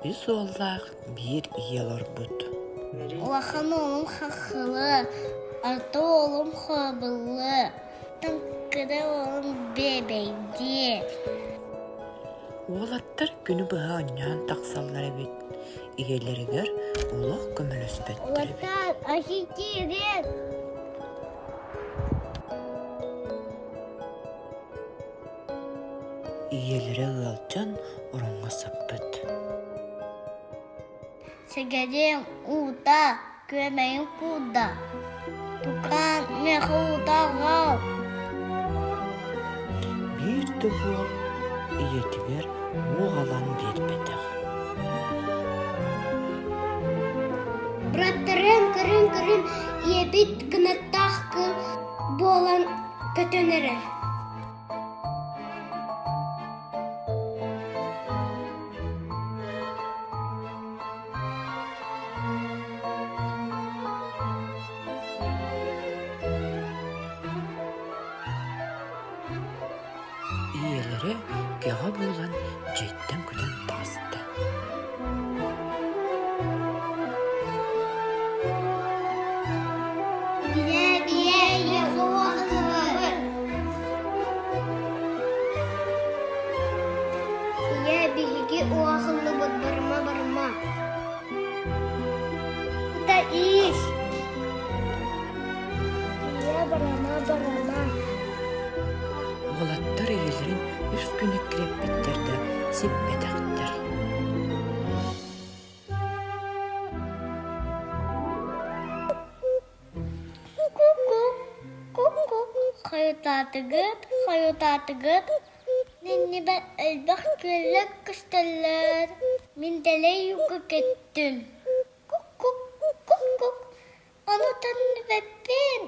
Үс оллақ bir ел орбут. Улахан олым хахылы, арты олым хабылы, тыңкыды олым бебейди. Олаттар күні бұға оннан тақсаллар бит. Игелерігер олақ көміліспеттір бит. Улахан ахикирет. Игелері ғалчан оранға саппыт. Сәгәрем ута, көмейім куда. Тукан меха утағал. Bir tıbıl iyetiber оғалан бербетіғ. Браттарым, кырым, ебит кынаттақ кыл болан көтөнерер. Иелері кеға болан жеттен күтен тасты. Биһиги уахыллы бут барма. Ута иш. Барама. Оғалаттар иелерін үс күні кіреп біттерді, сеппетақтыр. Хаютатыгыт. Ненне бен элбах көллөк кысталлар. Мин делей юка кеттим. Аны танны беппен.